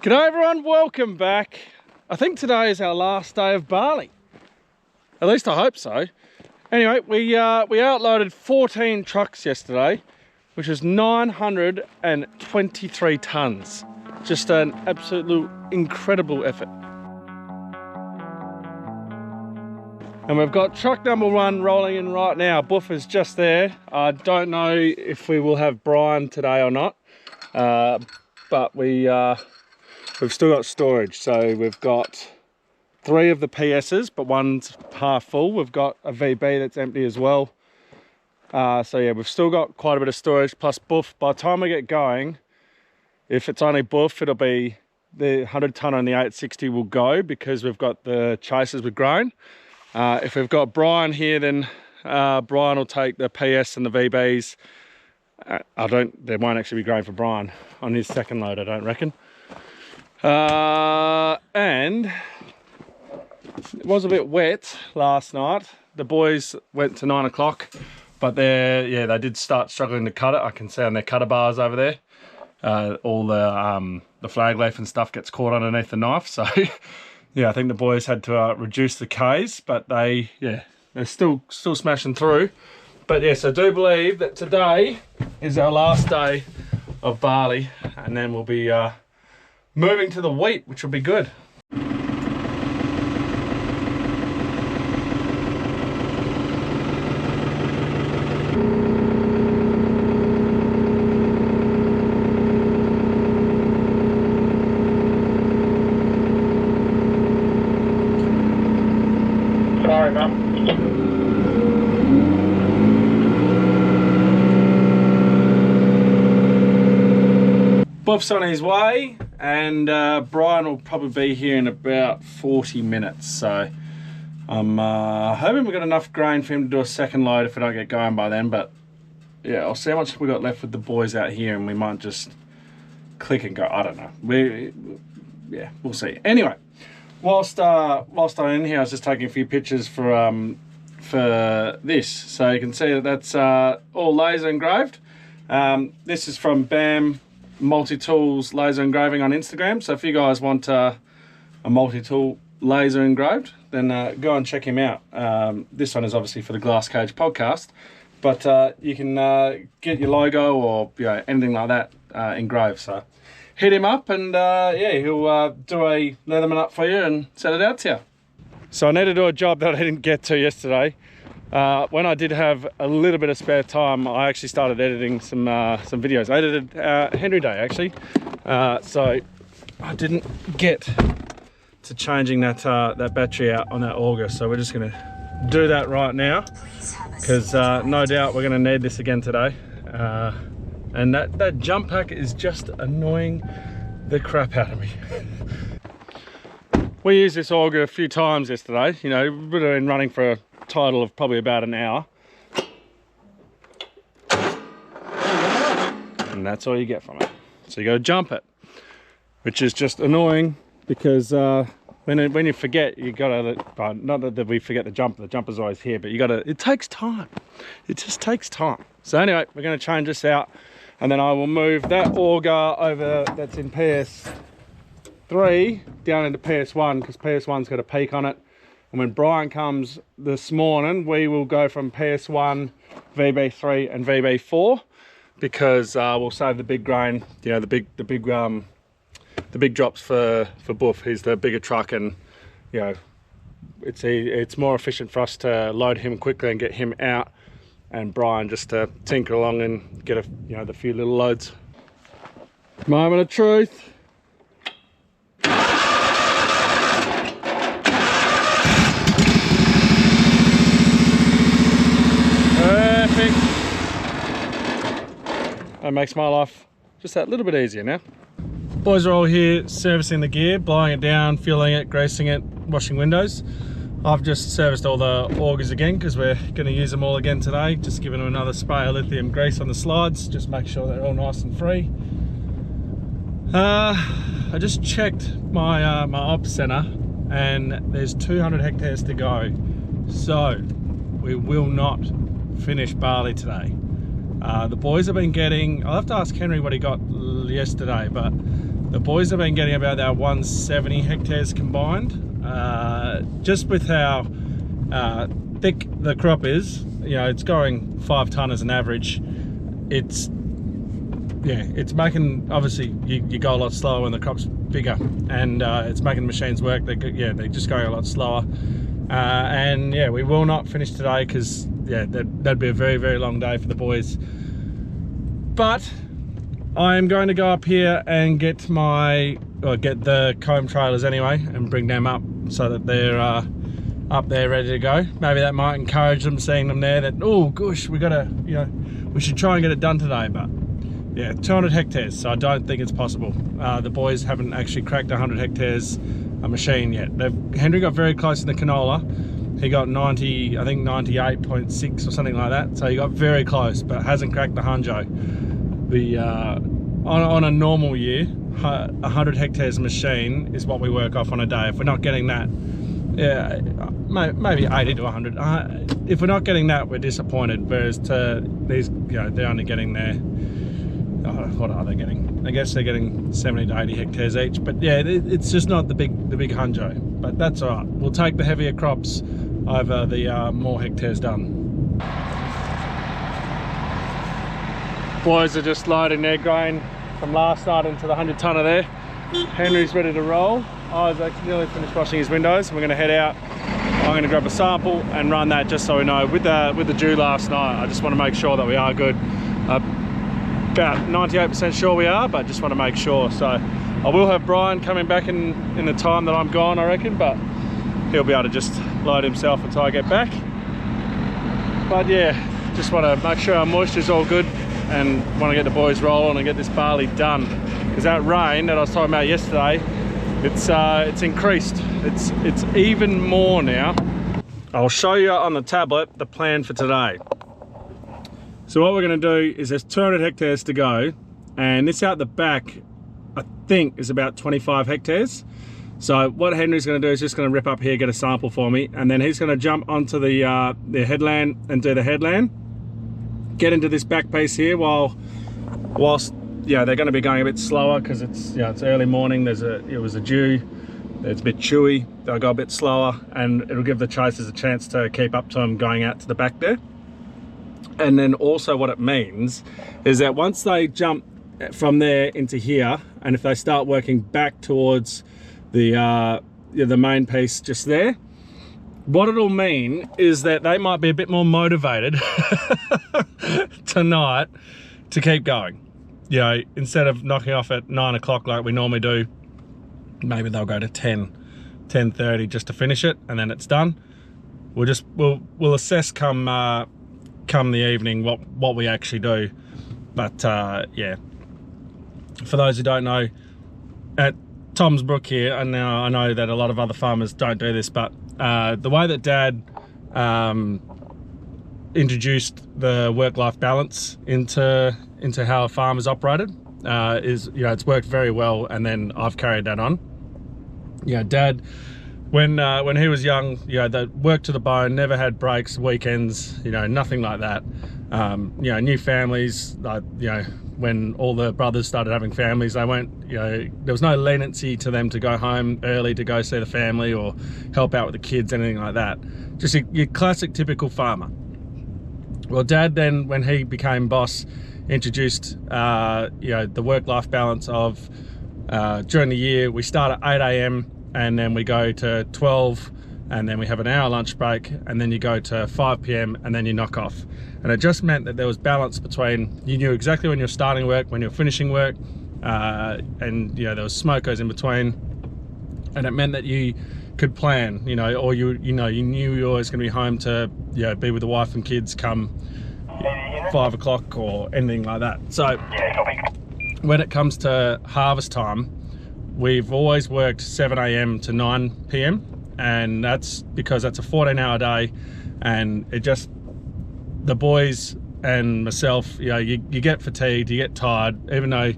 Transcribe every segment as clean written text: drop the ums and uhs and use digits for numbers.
G'day everyone, welcome back. I think today is our last day of barley. At least I hope so. Anyway, we outloaded 14 trucks yesterday, which is 923 tonnes. Just an absolute incredible effort. And we've got truck number 1 rolling in right now. Buff is just there. I don't know if we will have Brian today or not, but we've still got storage. So we've got 3 of the PSs, but one's half full. We've got a VB that's empty as well. So yeah, we've still got quite a bit of storage, plus Buff. By the time we get going, if it's only Buff, it'll be the 100 tonne on the 860 will go because we've got the chasers with grain. If we've got Brian here, then Brian will take the PS and the VBs. There won't actually be grain for Brian on his second load, I don't reckon. And it was a bit wet last night. The boys went to 9 o'clock, but they did start struggling to cut it. I can see on their cutter bars over there. All the flag leaf and stuff gets caught underneath the knife, so yeah, I think the boys had to reduce the Ks, but they're still smashing through. But yes, I do believe that today is our last day of barley, and then we'll be moving to the wheat, which will be good. Sorry, man. Buff's on his way, and Brian will probably be here in about 40 minutes. So I'm hoping we've got enough grain for him to do a second load if we don't get going by then. But yeah, I'll see how much we got left with the boys out here, and we might just click and go. I don't know. We'll see. Anyway, whilst I'm in here, I was just taking a few pictures for this, so you can see that that's all laser engraved. This is from BAM Multi-Tools Laser Engraving on Instagram. So if you guys want a multi-tool laser engraved, then go and check him out. This one is obviously for the Glass Cage podcast, but you can get your logo or anything like that engraved. So hit him up, and he'll do a Leatherman up for you and send it out to you. So I need to do a job that I didn't get to yesterday. When I did have a little bit of spare time, I actually started editing some videos. I edited Henry Day actually, so I didn't get to changing that battery out on that auger. So we're just going to do that right now, because no doubt we're going to need this again today. And that jump pack is just annoying the crap out of me. We used this auger a few times yesterday. You know, we've been running for a total of probably about an hour. And that's all you get from it. So you got to jump it, which is just annoying because when you forget, you got to, not that we forget the jumper's always here, but it takes time. It just takes time. So anyway, we're going to change this out, and then I will move that auger over that's in PS3 down into PS1, because PS1's got a peak on it. And when Brian comes this morning, we will go from PS1, VB3 and VB4, because we'll save the big grain, the big drops for Buff. He's the bigger truck, and it's more efficient for us to load him quickly and get him out, and Brian just to tinker along and get the few little loads. Moment of truth. Perfect. That makes my life just that little bit easier now. Boys are all here servicing the gear, blowing it down, fueling it, greasing it, washing windows. I've just serviced all the augers again because we're going to use them all again today. Just giving them another spray of lithium grease on the slides, just make sure they're all nice and free. I just checked my my ops center, and there's 200 hectares to go, so we will not finish barley today. The boys have been getting, I'll have to ask Henry what he got yesterday, but The boys have been getting about that 170 hectares combined. Just with how thick the crop is, you know, it's going 5 tonne as an average. It's making, obviously you go a lot slower when the crop's bigger, and it's making the machines work. They're just going a lot slower. And yeah, we will not finish today because that'd be a very, very long day for the boys. But I'm going to go up here and get the comb trailers anyway, and bring them up so that they're up there ready to go. Maybe that might encourage them, seeing them there, that, oh gosh, we gotta, you know, we should try and get it done today. But yeah, 200 hectares, so I don't think it's possible. The boys haven't actually cracked 100 hectares a machine yet. Henry got very close in the canola. He got 90, I think 98.6 or something like that. So he got very close, but hasn't cracked the hunjo. On a normal year, 100 hectares machine is what we work off on a day. If we're not getting that, yeah, maybe 80 to 100. If we're not getting that, we're disappointed. Whereas to these, you know, they're only getting their, what are they getting? I guess they're getting 70 to 80 hectares each. But yeah, it's just not the big hunjo. But that's all right. We'll take the heavier crops over the more hectares done. Boys are just loading their grain from last night into the 100 tonner there. Henry's ready to roll. Isaac's nearly finished washing his windows. We're going to head out. I'm going to grab a sample and run that, just so we know. With the dew last night, I just want to make sure that we are good. About 98% sure we are, but just want to make sure. So I will have Brian coming back in the time that I'm gone, I reckon, but he'll be able to just load himself until I get back. But yeah, just want to make sure our moisture's all good, and want to get the boys rolling and get this barley done, because that rain that I was talking about yesterday, it's increased. It's even more now. I'll show you on the tablet the plan for today. So what we're going to do is, there's 200 hectares to go, and this out the back I think is about 25 hectares. So what Henry's going to do is just going to rip up here, get a sample for me, and then he's going to jump onto the headland and do the headland, get into this back piece here whilst they're going to be going a bit slower because it's it's early morning. It was a dew, it's a bit chewy. They'll go a bit slower, and it'll give the chasers a chance to keep up to them going out to the back there. And then also what it means is that once they jump from there into here, and if they start working back towards the main piece just there, what it'll mean is that they might be a bit more motivated tonight to keep going. You know, instead of knocking off at 9 o'clock like we normally do, maybe they'll go to 10:30 just to finish it, and then it's done. We'll assess come the evening what we actually do. But yeah, for those who don't know, at Tom's Brook here, and now I know that a lot of other farmers don't do this, but the way that Dad introduced the work-life balance into how a farmer's operated is, it's worked very well, and then I've carried that on. Dad, when he was young, they worked to the bone, never had breaks, weekends, nothing like that. New families, when all the brothers started having families, they weren't, there was no leniency to them to go home early to go see the family or help out with the kids, anything like that. Just your classic typical farmer. Well, Dad then, when he became boss, introduced the work-life balance of during the year we start at 8 AM and then we go to 12, and then we have an hour lunch break, and then you go to 5 PM and then you knock off. And it just meant that there was balance between, you knew exactly when you're starting work, when you're finishing work, and there was smokers in between, and it meant that you could plan, or you knew you were always going to be home to be with the wife and kids come 5 o'clock or anything like that. So when it comes to harvest time, we've always worked 7 AM to 9 PM, and that's because that's a 14-hour day, and it just, the boys and myself, you get fatigued, you get tired, even though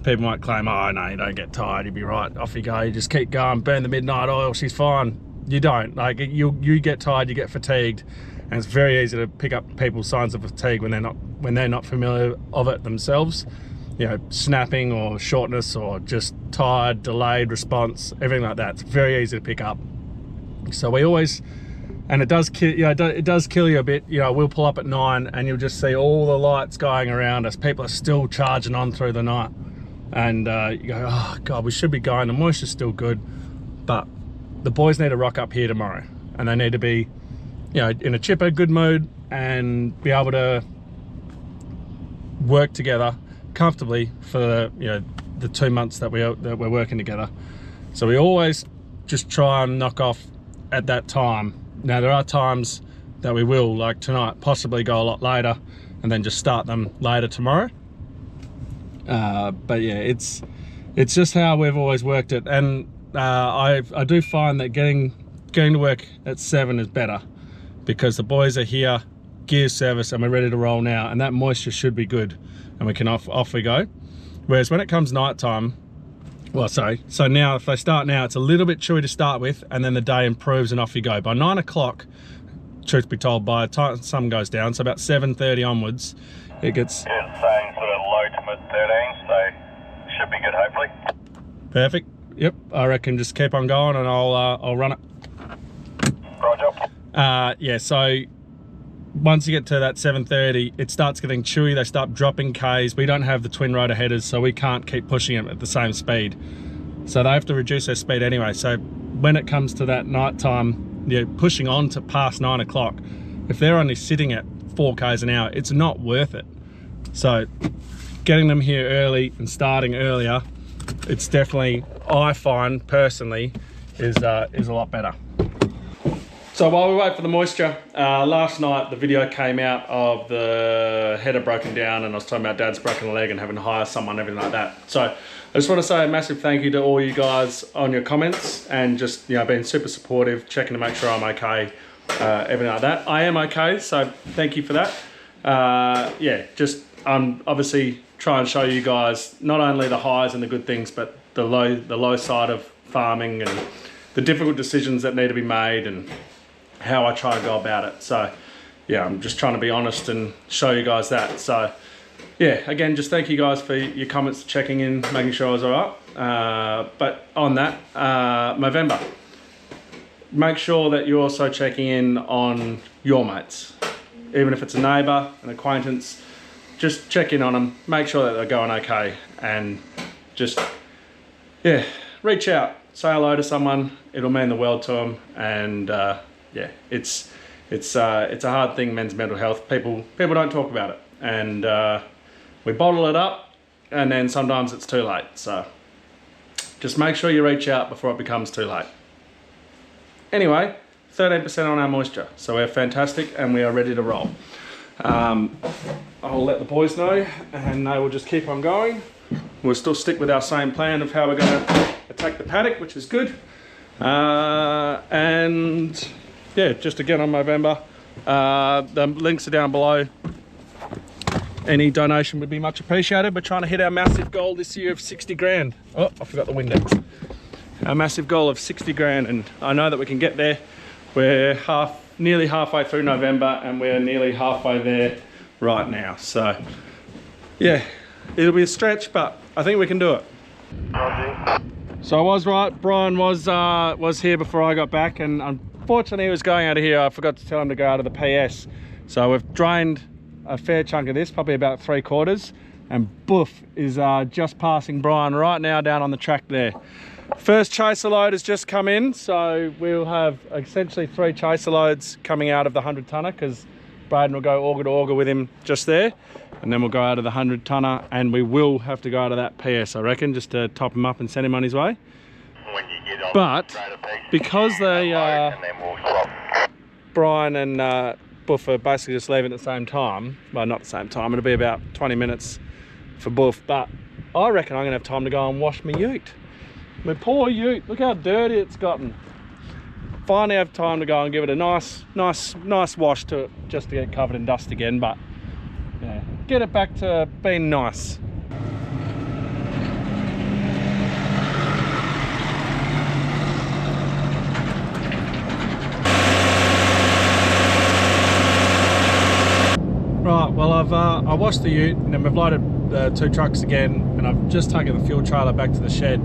people might claim, oh no, you don't get tired, you'll be right, off you go, you just keep going, burn the midnight oil, she's fine. You don't. Like, you get tired, you get fatigued, and it's very easy to pick up people's signs of fatigue when they're not familiar of it themselves. you know, snapping or shortness or just tired, delayed response, everything like that. It's very easy to pick up. So we always, and it does kill, you know, it does kill you a bit. You know, we'll pull up at 9 and you'll just see all the lights going around us. People are still charging on through the night. And you go, oh God, we should be going. The moisture's still good. But the boys need to rock up here tomorrow. And they need to be, you know, in a chipper, good mood, and be able to work together comfortably for the, you know, the 2 months that we're working together. So we always just try and knock off at that time. Now there are times that we will, like tonight, possibly go a lot later and then just start them later tomorrow. But yeah, it's just how we've always worked it. And I do find that getting to work at 7 is better, because the boys are here, gear service, and we're ready to roll now, and that moisture should be good, and we can off we go. Whereas when it comes night time, well, sorry, so now if they start now, it's a little bit chewy to start with, and then the day improves and off you go. By 9 o'clock, truth be told, by the time sun goes down, so about 7:30 onwards, it gets... It's saying sort of low to mid 13, so should be good, hopefully. Perfect. Yep, I reckon just keep on going and I'll run it. Roger. Yeah, so once you get to that 7:30, it starts getting chewy. They start dropping Ks. We don't have the twin rotor headers, so we can't keep pushing them at the same speed. So they have to reduce their speed anyway. So when it comes to that night time, you know, pushing on to past 9 o'clock, if they're only sitting at 4 Ks an hour, it's not worth it. So getting them here early and starting earlier, it's definitely, I find personally, is a lot better. So while we wait for the moisture, last night the video came out of the header broken down, and I was talking about Dad's broken a leg and having to hire someone, everything like that. So I just want to say a massive thank you to all you guys on your comments, and just, you know, being super supportive, checking to make sure I'm okay, everything like that. I am okay, so thank you for that. Yeah, just obviously try and show you guys not only the highs and the good things, but the low side of farming and the difficult decisions that need to be made and how I try to go about it. So yeah, I'm just trying to be honest and show you guys that. So yeah, again, just thank you guys for your comments, checking in, making sure I was all right. But on that, Movember, make sure that you're also checking in on your mates. Even if it's a neighbour, an acquaintance, just check in on them, make sure that they're going okay, and just, yeah, reach out, say hello to someone. It'll mean the world to them. And yeah, it's a hard thing, men's mental health. People don't talk about it, and we bottle it up, and then sometimes it's too late. So just make sure you reach out before it becomes too late. Anyway, 13% on our moisture, so we're fantastic and we are ready to roll. I'll let the boys know, and they will just keep on going. We'll still stick with our same plan of how we're going to attack the paddock, which is good. And yeah, just again on Movember, the links are down below. Any donation would be much appreciated. We're trying to hit our massive goal this year of 60 grand. Oh, I forgot the Windex. Our massive goal of 60 grand, and I know that we can get there. We're nearly halfway through November, and we're nearly halfway there right now. So yeah, it'll be a stretch, but I think we can do it. So I was right, Brian was here before I got back, and unfortunately he was going out of here. I forgot to tell him to go out of the PS. So we've drained a fair chunk of this, probably about 3/4, and Boof is just passing Brian right now down on the track there. First chaser load has just come in, so we'll have essentially 3 chaser loads coming out of the 100-tonner, because Braden will go auger to auger with him just there, and then we'll go out of the 100-tonner, and we will have to go out of that PS, I reckon, just to top him up and send him on his way. When you get on, but because they Brian and Boof are basically just leaving at the same time, well, not the same time, it'll be about 20 minutes for Boof, but I reckon I'm gonna have time to go and wash my ute. My poor ute, look how dirty it's gotten. Finally have time to go and give it a nice wash to it, just to get covered in dust again, but yeah, get it back to being nice. Right, well I've I washed the ute, and then we've loaded the 2 trucks again, and I've just taken the fuel trailer back to the shed.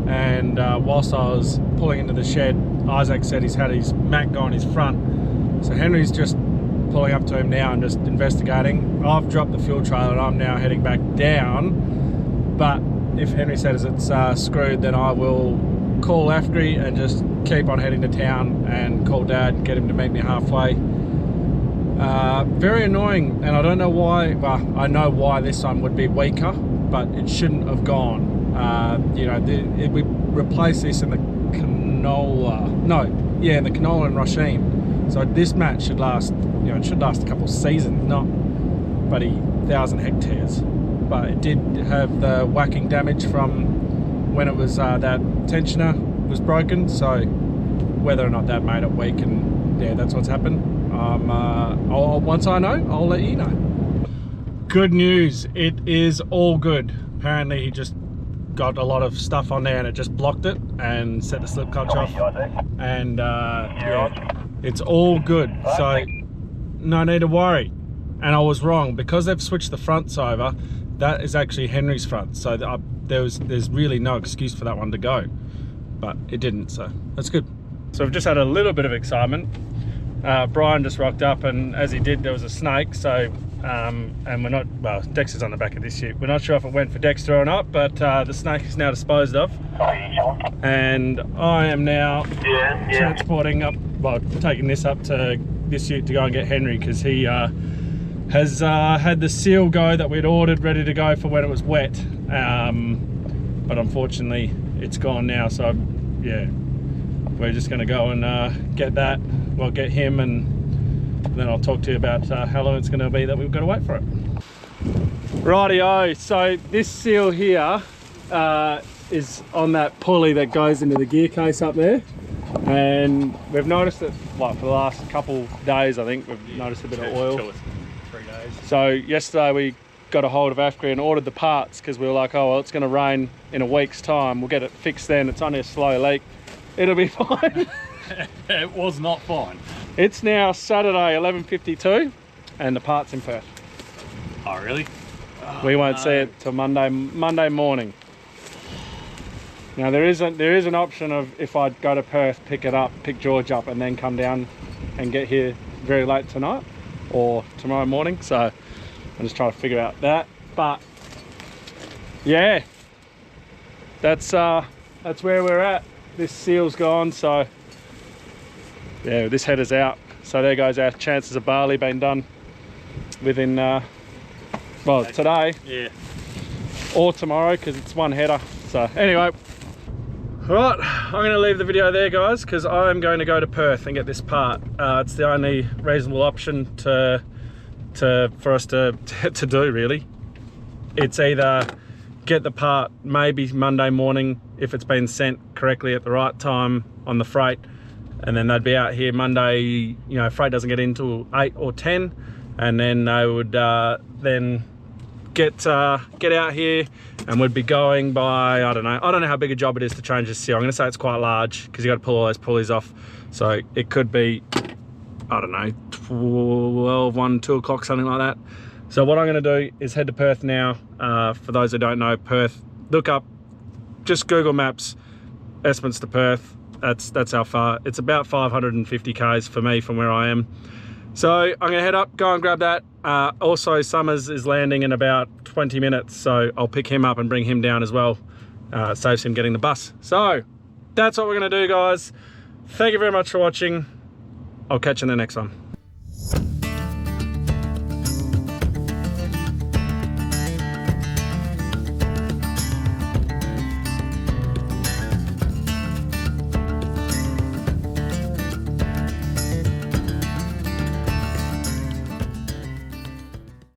And whilst I was pulling into the shed, Isaac said he's had his Mac go on his front. So Henry's just pulling up to him now and just investigating. I've dropped the fuel trailer and I'm now heading back down. But if Henry says it's screwed, then I will call Afgri and just keep on heading to town and call Dad and get him to meet me halfway. Very annoying, and I don't know why. Well, I know why this one would be weaker, but it shouldn't have gone. You know, we replaced this in the canola. No, yeah, in the canola and Rhiannon. So this match should last, you know, it should last a couple of seasons, not buddy 1,000 hectares. But it did have the whacking damage from when it was that tensioner was broken. So whether or not that made it weak, and yeah, that's what's happened. Once I know, I'll let you know. Good news, it is all good. Apparently he just got a lot of stuff on there and it just blocked it and set the slip clutch off, and yeah, it's all good, so no need to worry. And I was wrong, because they've switched the fronts over. That is actually Henry's front, so there's really no excuse for that one to go, but it didn't, so that's good. So I've just had a little bit of excitement. Brian just rocked up, and as he did, there was a snake. So and we're not, well, Dexter's on the back of this ute. We're not sure if it went for Dexter or not, but the snake is now disposed of. And I am now transporting up, well, taking this up to this ute to go and get Henry, because he has had the seal go that we'd ordered ready to go for when it was wet. But unfortunately it's gone now, so yeah, we're just going to go and get that, well, get him, and then I'll talk to you about how long it's going to be that we've got to wait for it. Rightio, so this seal here is on that pulley that goes into the gear case up there, and we've noticed that, like, for the last couple days, I think we've noticed a bit of oil. 2 or 3 days. So yesterday we got a hold of Afgri and ordered the parts, because we were like, oh well, it's going to rain in a week's time, we'll get it fixed then, it's only a slow leak, it'll be fine. It was not fine. It's now Saturday 11:52 and the part's in Perth. Oh really? We won't see it till Monday morning. Now there is an option of, if I'd go to Perth, pick it up, pick George up, and then come down and get here very late tonight or tomorrow morning. So I'm just trying to figure out that. But yeah, that's where we're at. This seal's gone, so yeah, this header's out. So there goes our chances of barley being done within well, today, yeah, or tomorrow, because it's one header. So anyway, right, I'm going to leave the video there, guys, because I'm going to go to Perth and get this part. It's the only reasonable option for us to do, really. It's either get the part maybe Monday morning if it's been sent correctly at the right time on the freight, and then they'd be out here Monday, you know, freight doesn't get in till 8 or 10, and then they would then get out here and would be going by, I don't know how big a job it is to change this seal. I'm going to say it's quite large, because you got to pull all those pulleys off, so it could be, I don't know, 12, 1, 2 o'clock, something like that. So what I'm going to do is head to Perth now. For those who don't know, Perth, look up, just Google Maps, Esperance to Perth. That's how far. It's about 550 k's for me from where I am. So I'm going to head up, go and grab that. Also, Summers is landing in about 20 minutes, so I'll pick him up and bring him down as well. Saves him getting the bus. So that's what we're going to do, guys. Thank you very much for watching. I'll catch you in the next one.